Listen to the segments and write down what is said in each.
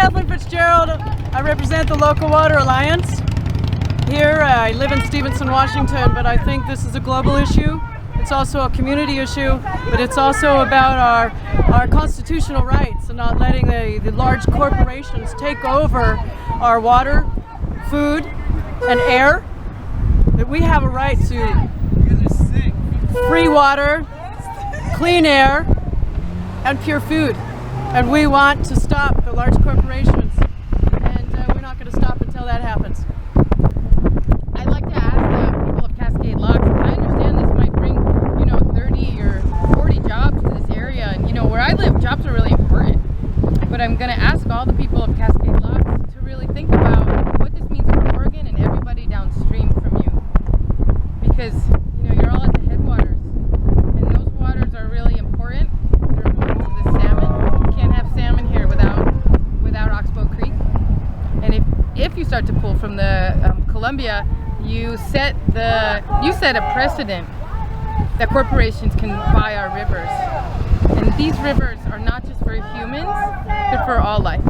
Kathleen Fitzgerald. I represent the Local Water Alliance. Here, I live in Stevenson, Washington, but I think this is a global issue. It's also a community issue, but it's also about our constitutional rights and not letting the large corporations take over our water, food, and air. That we have a right to free water, clean air, and pure food. And we want to stop the large corporations. And we're not going to stop until that happens. I'd like to ask the people of Cascade Locks, I understand this might bring, 30 or 40 jobs to this area. And, where I live, jobs are really important. But I'm going to ask all the people of Cascade Locks to really think about what this means for Oregon and everybody downstream from you. Because, you're all at the headwaters. And those waters are really important. They're important to the salmon. You can't have salmon here without Oxbow Creek. And if you start to pull from the Columbia, you set a precedent that corporations can buy our rivers. And these rivers are not just for humans, but for all life.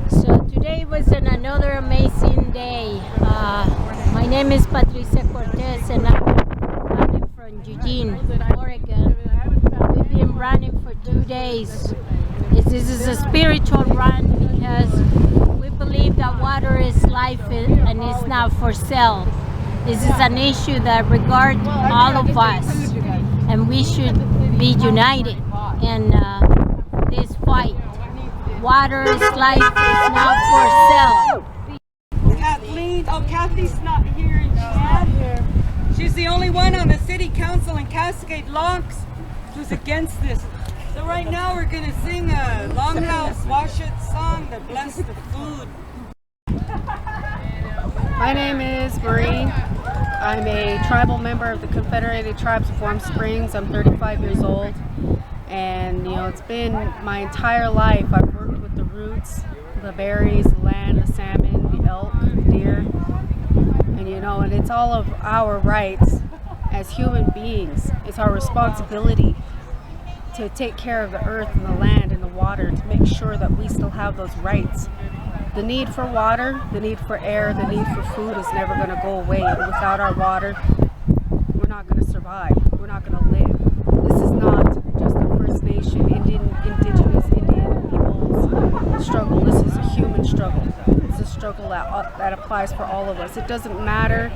So today was another amazing day. My name is Patricia Cortez and I'm from Eugene, Oregon. We've been running for 2 days. This is a spiritual run because we believe that water is life and it's not for sale. This is an issue that regards all of us, and we should be united in this fight. Water is life, it's not for sale. Kathleen, Kathy's not here, and she's not here. She's the only one on the city council in Cascade Locks who's against this. So right now we're going to sing a Longhouse Wash It song to bless the food. My name is Marie. I'm a tribal member of the Confederated Tribes of Warm Springs. I'm 35 years old, and it's been my entire life. I've worked with the roots, the berries, the land, the salmon, the elk, the deer, and it's all of our rights as human beings. It's our responsibility to take care of the earth and the land and the water, to make sure that we still have those rights. The need for water, the need for air, the need for food is never going to go away. Without our water, we're not going to survive. We're not going to live. This is not just a First Nation, indigenous Indian people's struggle. This is a human struggle. It's a struggle that applies for all of us. It doesn't matter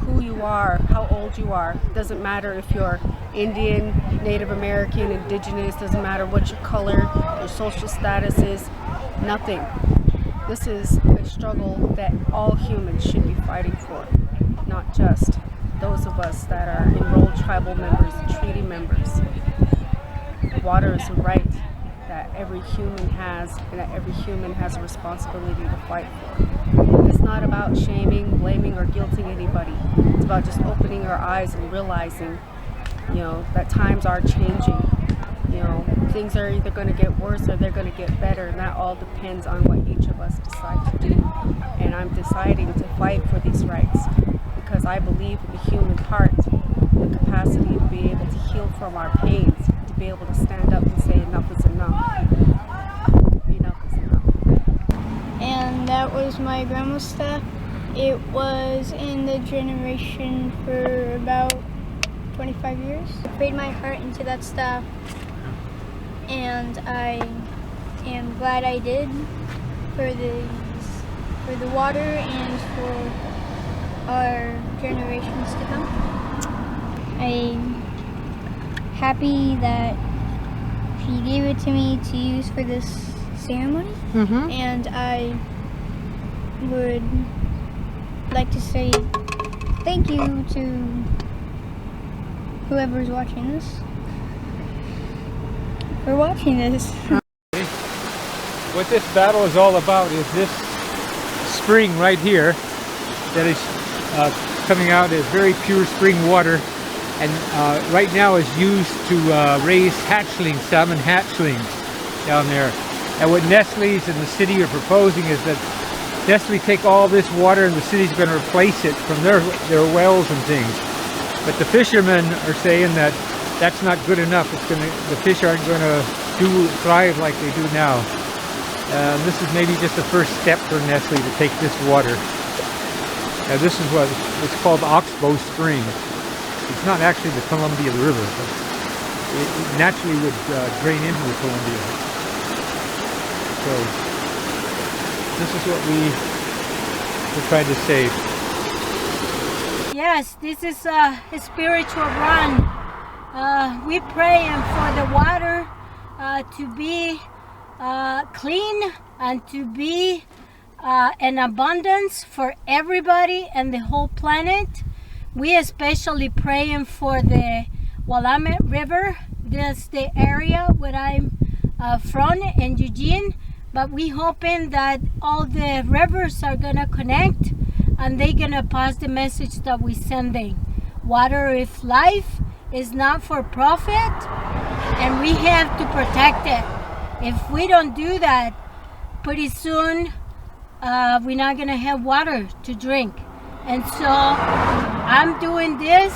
who you are, how old you are. It doesn't matter if you're Indian, Native American, indigenous. Doesn't matter what your color, your social status is. Nothing. This is a struggle that all humans should be fighting for, not just those of us that are enrolled tribal members and treaty members. Water is a right that every human has, and that every human has a responsibility to fight for. It's not about shaming, blaming, or guilting anybody. It's about just opening our eyes and realizing, that times are changing. Things are either going to get worse or they're going to get better, and that all depends on what each of us decide to do. And I'm deciding to fight for these rights because I believe in the human heart, the capacity to be able to heal from our pains, to be able to stand up and say enough is enough. Enough is enough. And that was my grandma's stuff. It was in the generation for about 25 years. I prayed my heart into that stuff, and I am glad I did for the water and for our generations to come. I'm happy that she gave it to me to use for this ceremony, and I would like to say thank you to whoever's watching this for watching this. What this battle is all about is this spring right here that is coming out as very pure spring water, and right now is used to raise hatchlings, salmon hatchlings down there. And what Nestle's and the city are proposing is that Nestle take all this water and the city's going to replace it from their wells and things. But the fishermen are saying that that's not good enough. The fish aren't going to thrive like they do now. This is maybe just the first step for Nestle to take this water. This is what it's called Oxbow Spring. It's not actually the Columbia River, but it naturally would drain into the Columbia. So this is what we're trying to save. Yes, this is a spiritual run. We praying for the water to be clean and to be an abundance for everybody and the whole planet. We especially praying for the Willamette River. That's the area where I'm from in Eugene. But we hoping that all the rivers are gonna connect and they're gonna pass the message that we sending. Water is life, is not for profit, and we have to protect it. If we don't do that, pretty soon we're not gonna have water to drink. And so I'm doing this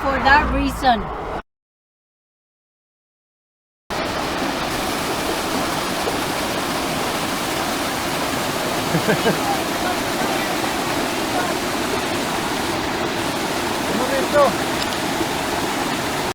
for that reason. Un momento.